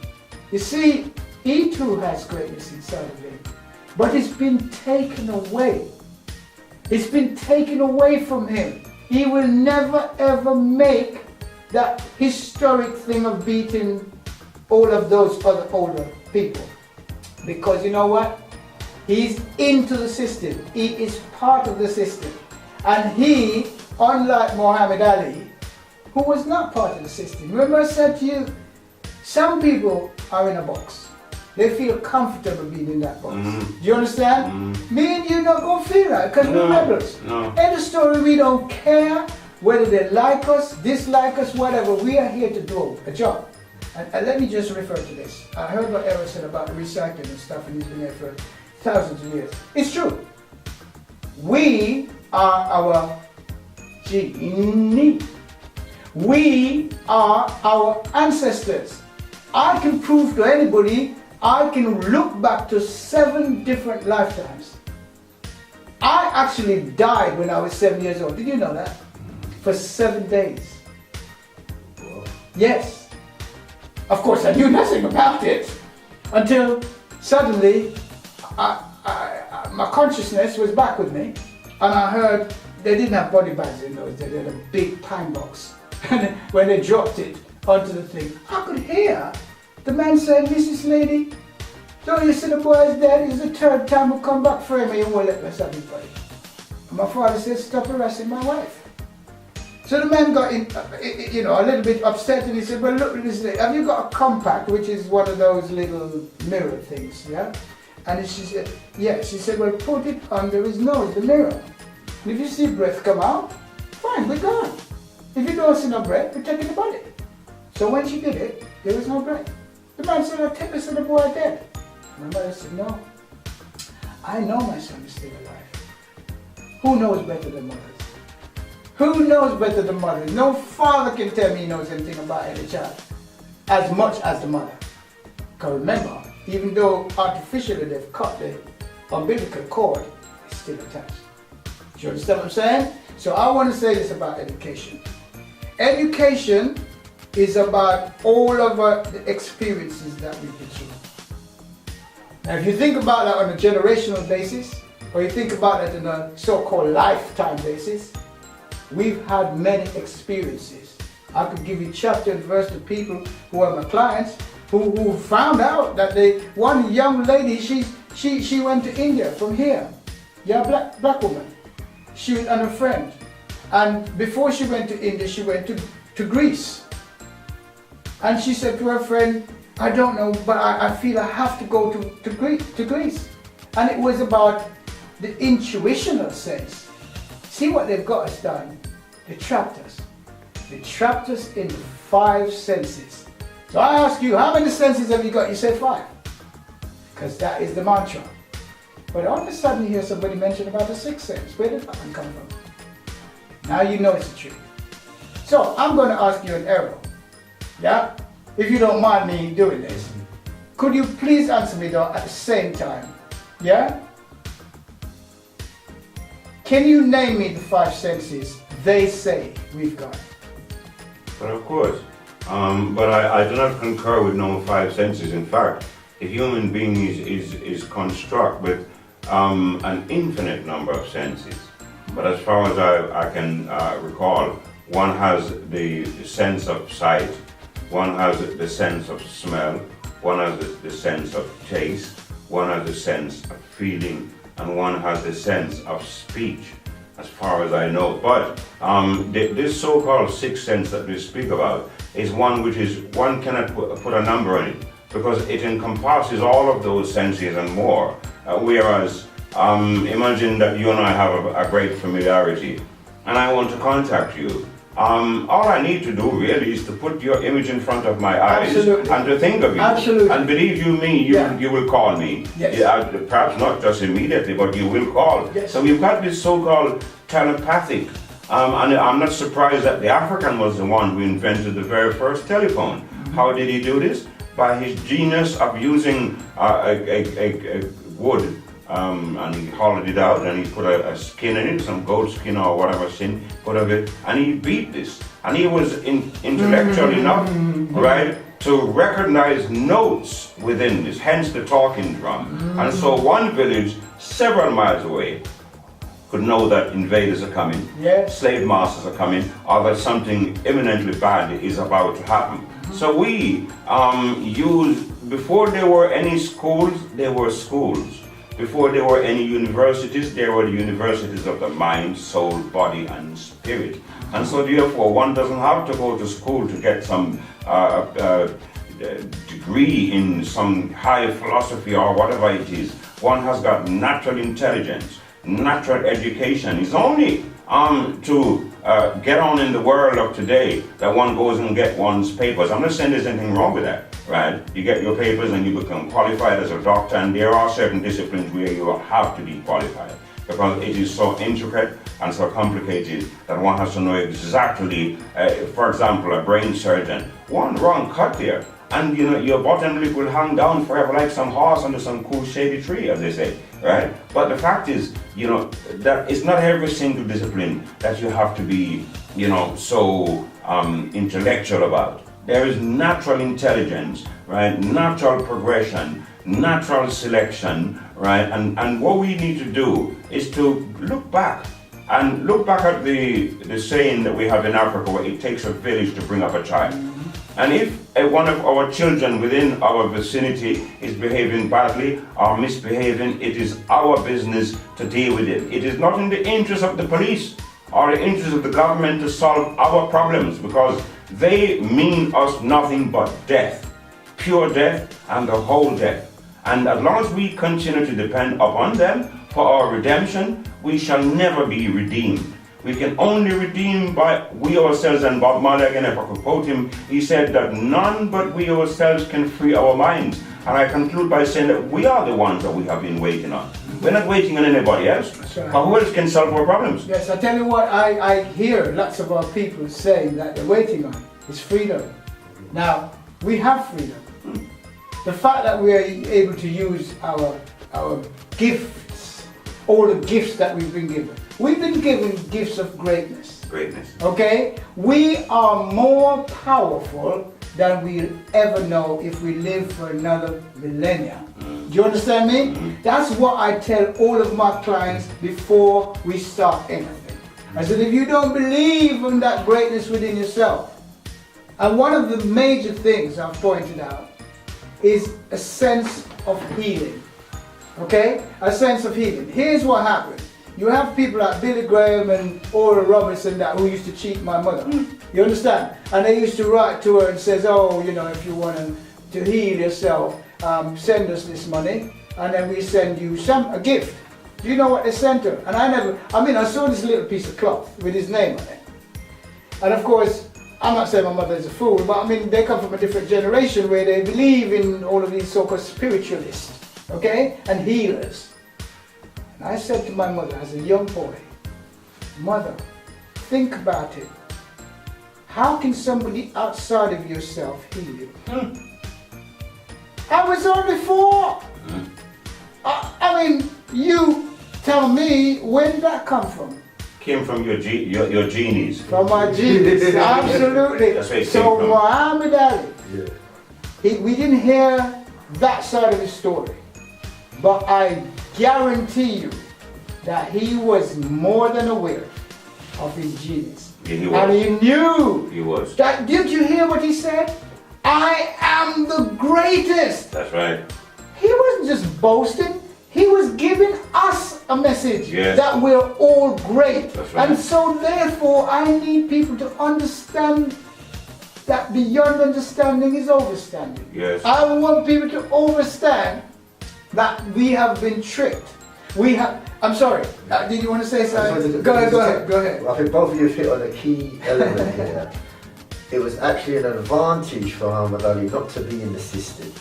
You see, he too has greatness inside of him, but it's been taken away. It's been taken away from him. He will never ever make that historic thing of beating all of those other older people. Because you know what? He's into the system. He is part of the system. And he, unlike Muhammad Ali, who was not part of the system. Remember I said to you, some people are in a box. They feel comfortable being in that box. Do you understand? Me and you not gonna feel that because we're rebels. No. End of story, we don't care whether they like us, dislike us, whatever. We are here to do a job. And let me just refer to this. I heard what Errol said about recycling and stuff, and he's been there for thousands of years. It's true. We are our genie. We are our ancestors. I can prove to anybody, I can look back to 7 different lifetimes. I actually died when I was 7 years old. Did you know that? For 7 days. Yes. Of course, I knew nothing about it until suddenly my consciousness was back with me, and I heard they didn't have body bags in those days. They had a big pine box. And when they dropped it onto the thing, I could hear the man saying, "Mrs. Lady, don't you see the boy is dead? It's the 3rd time we'll come back for him and you won't let us have his body." And my father said, "Stop harassing my wife." So the man got in, you know, a little bit upset, and he said, "Well, look, listen, have you got a compact, which is one of those little mirror things, yeah?" And she said, "Yes." She said, "Well, put it under his nose, the mirror. And if you see breath come out, fine, we're gone. If you don't see no breath, we're taking the body." So when she did it, there was no breath. The man said, "I'll take us to the boy dead." My mother said, "No, I know my son is still alive. Who knows better than mothers? Who knows better than mothers? No father can tell me he knows anything about any child as much as the mother." Because remember, even though artificially they've cut the umbilical cord, it's still attached. Do you understand what I'm saying? So I want to say this about education. Education is about all of the experiences that we've been through. Now if you think about that on a generational basis, or you think about it on a so-called lifetime basis, we've had many experiences. I could give you chapter and verse to people who are my clients who found out that one young lady, she went to India from here. Yeah, black woman. She and a friend. And before she went to India, she went to Greece. And she said to her friend, "I don't know, but I feel I have to go to Greece. And it was about the intuitional sense. See what they've got us done. They trapped us. They trapped us in the 5 senses. So I ask you, how many senses have you got? You say 5. Because that is the mantra. But all of a sudden you hear somebody mention about the 6th sense. Where did that one come from? Now you know it's the truth. So I'm going to ask you an Errol. Yeah? If you don't mind me doing this. Could you please answer me though at the same time? Yeah? Can you name me the 5 senses they say we've got? But of course. But I do not concur with no 5 senses. In fact, a human being is construct with an infinite number of senses. But as far as I can recall, one has the sense of sight, one has the sense of smell, one has the sense of taste, one has the sense of feeling, and one has the sense of speech, as far as I know. But this so-called 6th sense that we speak about is one which is, one cannot put a number on it, because it encompasses all of those senses and more. Whereas, imagine that you and I have a great familiarity, and I want to contact you. All I need to do really is to put your image in front of my eyes. Absolutely. And to think of you. Absolutely. And believe you me, you will call me. Yes. Yeah, perhaps not just immediately, but you will call. Yes. So we've got this so-called telepathic. And I'm not surprised that the African was the one who invented the very first telephone. Mm-hmm. How did he do this? By his genius of using a wood. And he hollowed it out and he put a skin in it, some goat skin or whatever skin, put of it, and he beat this. And he was intellectual enough, right, to recognize notes within this, hence the talking drum. And so one village several miles away could know that invaders are coming, Yes. slave masters are coming, or that something imminently bad is about to happen. So we before there were any schools, there were schools. Before there were any universities, there were the universities of the mind, soul, body, and spirit. And so therefore, one doesn't have to go to school to get some degree in some high philosophy or whatever it is. One has got natural intelligence, natural education. It's only to get on in the world of today that one goes and get one's papers. I'm not saying there's anything wrong with that. Right? You get your papers and you become qualified as a doctor, and there are certain disciplines where you have to be qualified because it is so intricate and so complicated that one has to know exactly, for example, a brain surgeon, one wrong cut there, and you know your bottom lip will hang down forever like some horse under some cool shady tree, as they say, right? But the fact is, you know, that it's not every single discipline that you have to be, you know, so intellectual about. There is natural intelligence, right? Natural progression, natural selection, right? And what we need to do is to look back and look back at the saying that we have in Africa where it takes a village to bring up a child. And if one of our children within our vicinity is behaving badly or misbehaving, it is our business to deal with it. It is not in the interest of the police or the interest of the government to solve our problems, because they mean us nothing but death, pure death and the whole death. And as long as we continue to depend upon them for our redemption, we shall never be redeemed. We can only redeem by we ourselves. And Bob Marley, again, if I could quote him, he said that none but we ourselves can free our minds. And I conclude by saying that we are the ones that we have been waiting on. We're not waiting on anybody else. Right. Who else can solve our problems? Yes, I tell you what, I hear lots of our people saying that they're waiting on is freedom. Now, we have freedom. The fact that we are able to use our gifts, all the gifts that we've been given. We've been given gifts of greatness. Greatness. Okay? We are more powerful than we'll ever know if we live for another millennia. Do you understand me? That's what I tell all of my clients before we start anything. I said, if you don't believe in that greatness within yourself, and one of the major things I've pointed out is a sense of healing. Okay? A sense of healing. Here's what happened. You have people like Billy Graham and Oral Robertson that who used to cheat my mother. You understand? And they used to write to her and says, oh, you know, if you want to heal yourself, send us this money, and then we send you a gift. Do you know what they sent her? And I saw this little piece of cloth with his name on it. And of course, I'm not saying my mother is a fool, but I mean, they come from a different generation where they believe in all of these so-called spiritualists, okay, and healers. And I said to my mother as a young boy, Mother, think about it. How can somebody outside of yourself heal you? I was only 4. I mean, you tell me, where did that come from? Came from your genies. From my genius, absolutely. That's where it So came from. Muhammad Ali, we didn't hear that side of his story, but I guarantee you that he was more than aware of his genius. Yeah, he was. And he knew. He was. That, did you hear what he said? I am the greatest. That's right. He wasn't just boasting. He was giving us a message Yes. that we're all great. That's right. And so therefore I need people to understand that beyond understanding is overstanding. Yes. I want people to understand that we have been tricked. I'm sorry, did you want to say something? Go ahead. I think both of you hit on a key element here. It was actually an advantage for Muhammad Ali not to be in the system.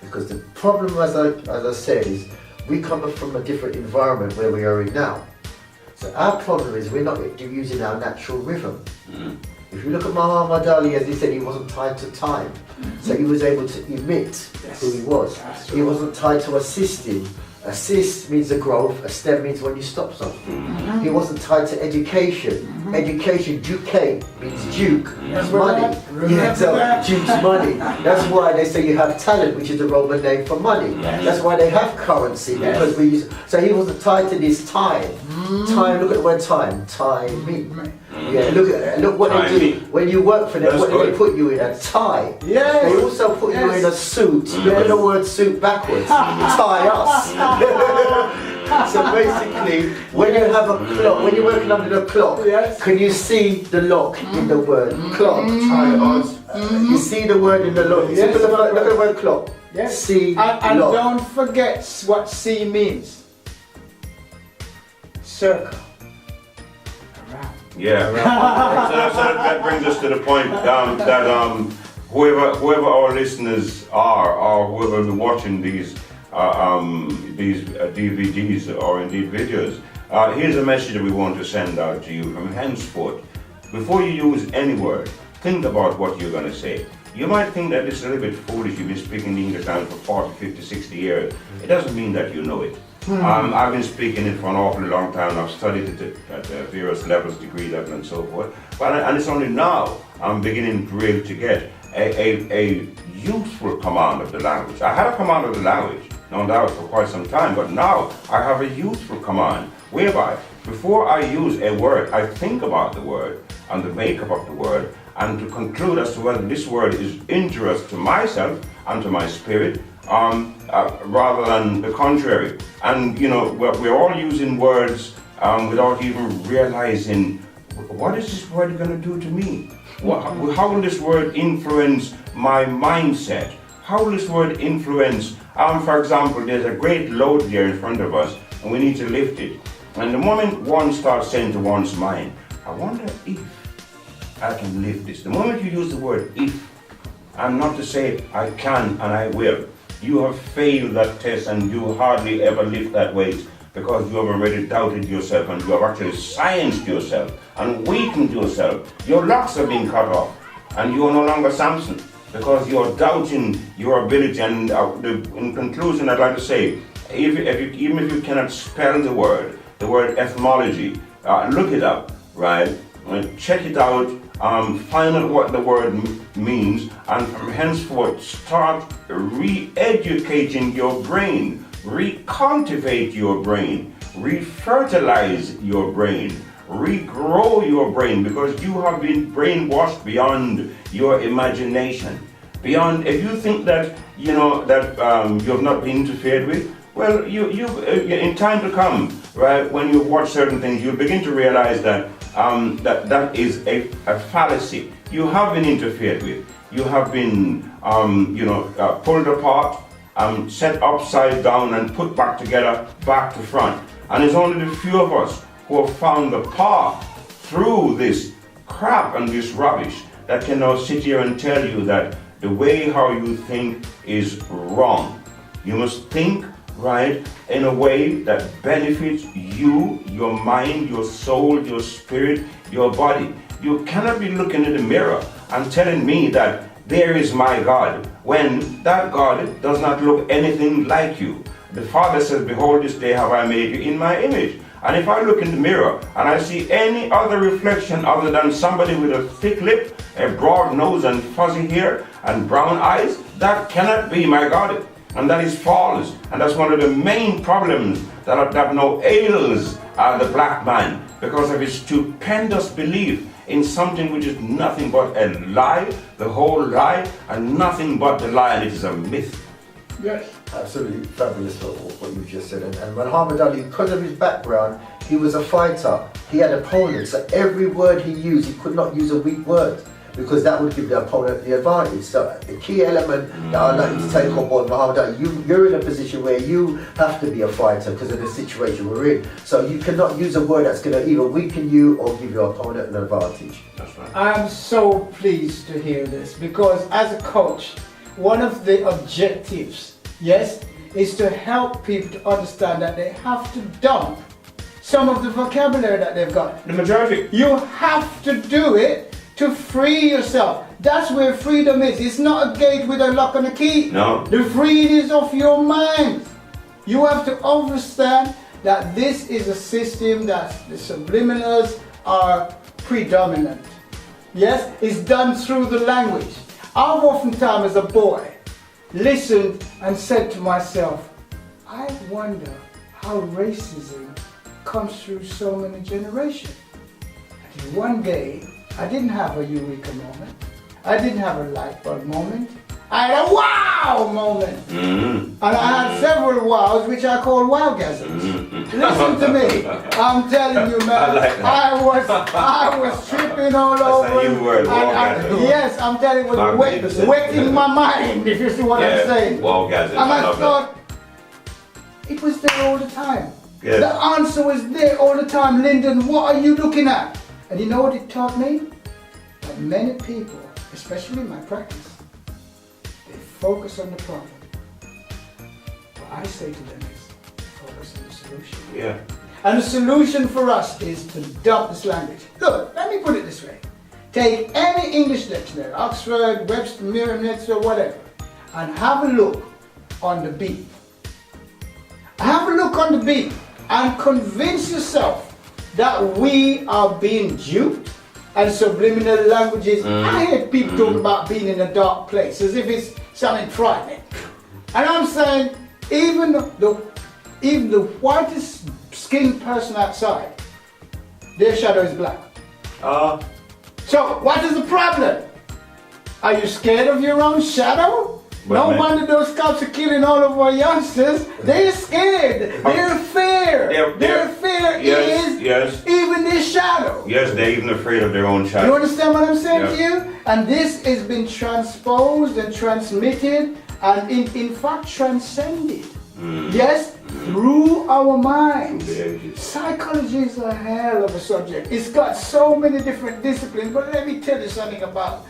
Because the problem, as I said, is we come from a different environment where we are in now. So our problem is we're not using our natural rhythm. If you look at Muhammad Ali, as he said, he wasn't tied to time. So he was able to emit who he was. He wasn't tied to a system. Assist means the growth, a stem means when you stop something. He wasn't tied to education. Education, ducate, means duke, means money. Yeah, so duke's money. That's why they say you have talent, which is the Roman name for money. That's why they have currency, because we use, so he wasn't tied to this time. Time, look at the word time, timing. Yeah, look what they do. When you work for them, what do they put you in? A tie. Yes. They also put you in a suit. Look at the word suit backwards. Tie us. So basically, when you have a clock, when you're working under the clock, can you see the lock in the word clock? Tie us. You see the word in the lock. Look at the word clock. Yes. See, and lock. don't forget what C means. Circle. Around. Yeah. So that brings us to the point that whoever our listeners are, or whoever will be watching these DVDs or indeed videos, here's a message that we want to send out to you from henceforth. Before you use any word, think about what you're going to say. You might think that it's a little bit foolish. You've been speaking the English language for 40, 50, 60 years. It doesn't mean that you know it. I've been speaking it for an awfully long time. I've studied it at various levels, degree level and so forth. And it's only now I'm beginning to really to get a useful command of the language. I had a command of the language, no doubt, for quite some time, but now I have a useful command whereby before I use a word, I think about the word and the makeup of the word and to conclude as to whether this word is injurious to myself and to my spirit, rather than the contrary. And you know, we're all using words without even realizing, what is this word going to do to me? How will this word influence my mindset? How will this word influence, for example, there's a great load there in front of us and we need to lift it. And the moment one starts saying to one's mind, I wonder if I can lift this. The moment you use the word if, and not to say I can and I will, you have failed that test and you hardly ever lift that weight because you have already doubted yourself and you have actually scienced yourself and weakened yourself. Your locks are being cut off and you are no longer Samson because you are doubting your ability. And in conclusion, I'd like to say, even if you cannot spell the word etymology, look it up, right? Check it out, find out what the word means, and from henceforth start re-educating your brain, recultivate your brain, re-fertilize your brain, regrow your brain, because you have been brainwashed beyond your imagination. Beyond, if you think that you have not been interfered with, well, you in time to come, right? When you watch certain things, you begin to realize that that is a fallacy. You have been interfered with. You have been, pulled apart, set upside down, and put back together, back to front. And it's only the few of us who have found the path through this crap and this rubbish that can now sit here and tell you that the way how you think is wrong. You must think right in a way that benefits you, your mind, your soul, your spirit, your body. You cannot be looking in the mirror and telling me that there is my God when that God does not look anything like you. The Father says, behold, this day have I made you in my image. And if I look in the mirror and I see any other reflection other than somebody with a thick lip, a broad nose and fuzzy hair and brown eyes, that cannot be my God. And that is false. And that's one of the main problems that now ails the black man, because of his stupendous belief in something which is nothing but a lie, the whole lie, and nothing but the lie, and it is a myth. Yes, absolutely fabulous what you just said. And Muhammad Ali, because of his background, he was a fighter. He had opponents, so every word he used, he could not use a weak word, because that would give the opponent the advantage. So the key element that I'd like you to take on board, Muhammad Ali, you're in a position where you have to be a fighter because of the situation we're in. So you cannot use a word that's going to either weaken you or give your opponent an advantage. That's right. I'm so pleased to hear this, because as a coach, one of the objectives, yes, is to help people to understand that they have to dump some of the vocabulary that they've got. The majority. You have to do it to free yourself. That's where freedom is. It's not a gate with a lock and a key. No. The freedom is of your mind. You have to understand that this is a system that the subliminals are predominant. Yes, it's done through the language. I've oftentimes as a boy listened and said to myself, I wonder how racism comes through so many generations. And one day, I didn't have a eureka moment. I didn't have a light bulb moment. I had a wow moment. And I had several wows, which I call wowgasms. Listen to me. I'm telling you, man. I was tripping all over. That's a new word, wowgasm. Yes, I'm telling you, it was wetting my mind, if you see what I'm saying. Wowgasm. And I thought, it was there all the time. Yes. The answer was there all the time. Lyndon, what are you looking at? And you know what it taught me? That many people, especially in my practice, they focus on the problem. What I say to them is, focus on the solution. Yeah. And the solution for us is to dump this language. Look, let me put it this way. Take any English dictionary, Oxford, Webster, Merriam-Webster, whatever, and have a look on the beat. Have a look on the beat and convince yourself that we are being duped and subliminal languages. I hear people talking about being in a dark place as if it's something frightening. And I'm saying, even the whitest skinned person outside, their shadow is black. So what is the problem? Are you scared of your own shadow? No wonder those cops are killing all of our youngsters. They're scared. They're fear. Their fear is even their shadow. Yes, they're even afraid of their own shadow. You understand what I'm saying to you? And this has been transposed and transmitted and in fact transcended. Yes, through our minds. Psychology is a hell of a subject. It's got so many different disciplines, but let me tell you something about,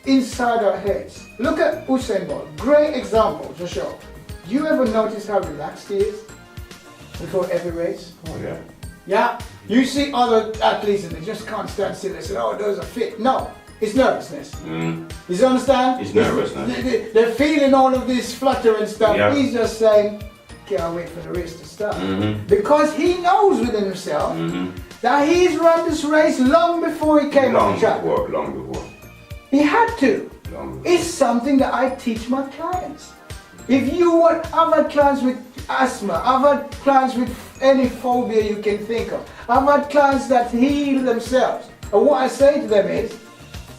inside our heads. Look at Usain Bolt. Great example to show. Do you ever notice how relaxed he is before every race? Oh, yeah. Yeah? You see other athletes and they just can't stand still. They say, oh, those are fit. No, it's nervousness. You understand? It's nervousness. They're feeling all of this flutter and stuff. Yeah. He's just saying, can't wait for the race to start. Because he knows within himself that he's run this race long before he came on the track. Long before. He had to. It's something that I teach my clients. If you want, I've had clients with asthma, I've had clients with any phobia you can think of. I've had clients that heal themselves. And what I say to them is,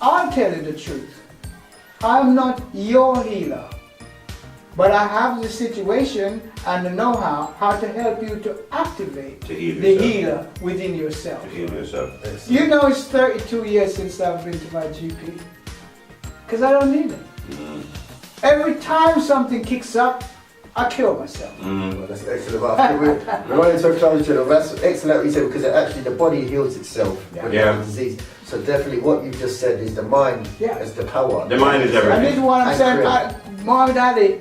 I'll tell you the truth. I'm not your healer. But I have the situation and the know-how how to help you to activate the healer within yourself. To heal yourself. You know, it's 32 years since I've been to my GP. Because I don't need it. Every time something kicks up, I killed myself. Well, that's excellent. I think we're running to a close, General. That's excellent what you said, because actually the body heals itself when you have a disease. So definitely what you've just said is the mind has the power. The mind is everything. And this is what I'm saying. Muhammad Ali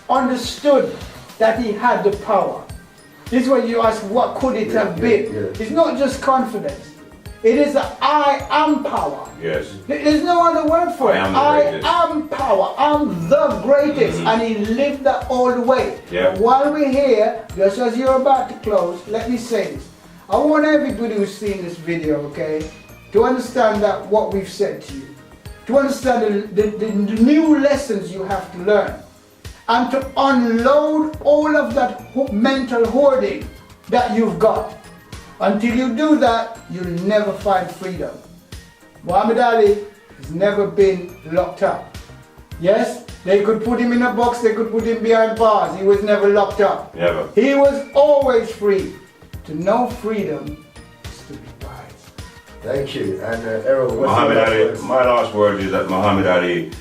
understood that he had the power. This is when you ask, what could it have been? It's not just confidence. It is the I am power. Yes. There's no other word for it. I am power. I'm the greatest. And he lived that all the way. Yeah. But while we're here, just as you're about to close, let me say this. I want everybody who's seen this video, okay, to understand that what we've said to you. To understand the new lessons you have to learn. And to unload all of that mental hoarding that you've got. Until you do that, you'll never find freedom. Muhammad Ali has never been locked up. Yes, they could put him in a box, they could put him behind bars. He was never locked up. Never. He was always free. To know freedom is to be wise. Thank you. And Errol, what's Muhammad your Ali, last words? my last word is that Muhammad Ali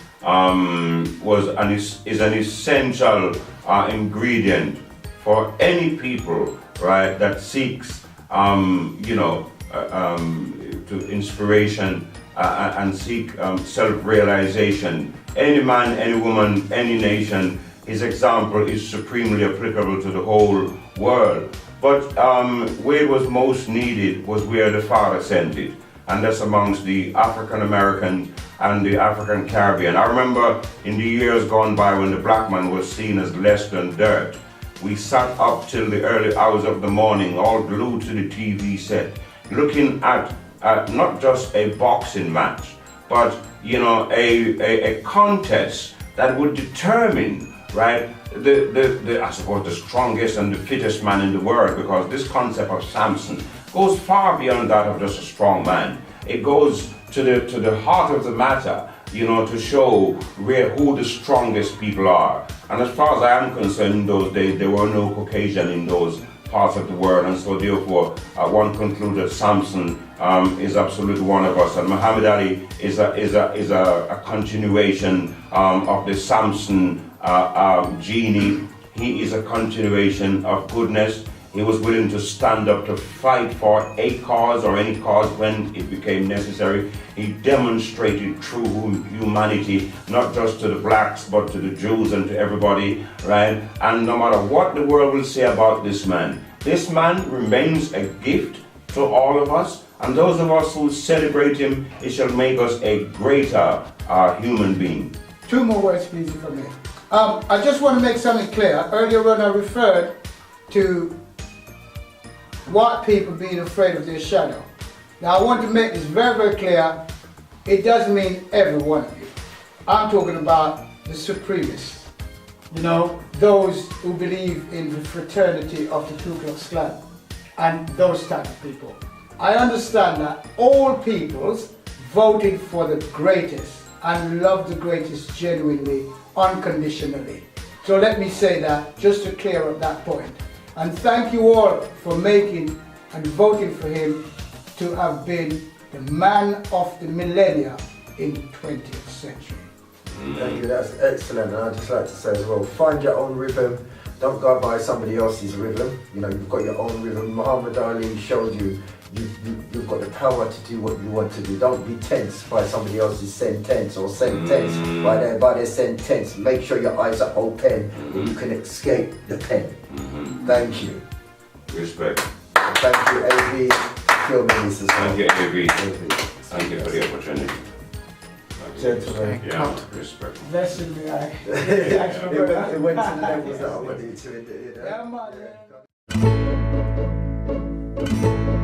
is an essential ingredient for any people, right, that seeks to inspiration and seek self-realization. Any man, any woman, any nation, his example is supremely applicable to the whole world. But where it was most needed was where the Father sent it, and that's amongst the African Americans and the African Caribbean. I remember in the years gone by when the black man was seen as less than dirt. We sat up till the early hours of the morning, all glued to the TV set, looking at not just a boxing match, but a contest that would determine, right, I suppose the strongest and the fittest man in the world, because this concept of Samson goes far beyond that of just a strong man. It goes to the heart of the matter, to show who the strongest people are. And as far as I am concerned, in those days, there were no Caucasian in those parts of the world, and so therefore one concluded Samson is absolutely one of us, and Muhammad Ali is a continuation of the Samson genie. He is a continuation of goodness. He was willing to stand up to fight for a cause or any cause when it became necessary. He demonstrated true humanity, not just to the blacks, but to the Jews and to everybody, right? And no matter what the world will say about this man remains a gift to all of us. And those of us who celebrate him, it shall make us a greater human being. Two more words, please, if I may. I just want to make something clear. Earlier on, I referred to white people being afraid of their shadow. Now I want to make this very, very clear. It doesn't mean every one of you. I'm talking about the supremacists. Those who believe in the fraternity of the Ku Klux Klan and those type of people. I understand that all peoples voted for the greatest and love the greatest genuinely, unconditionally. So let me say that just to clear up that point. And thank you all for making and voting for him to have been the man of the millennia in the 20th century. Thank you, that's excellent. And I'd just like to say as well, find your own rhythm. Don't go by somebody else's rhythm. You've got your own rhythm. Muhammad Ali showed you you've got the power to do what you want to do. Don't be tense by somebody else's sentence or sentence by their sentence. Make sure your eyes are open and you can escape the pen. Thank you. Respect. Thank you, A.B. Filming this as well. Thank you, A.B. Thank you for the opportunity. Gentlemen. Yeah, respect. Blessing me, It went to the levels that I wanted to. Yeah, man.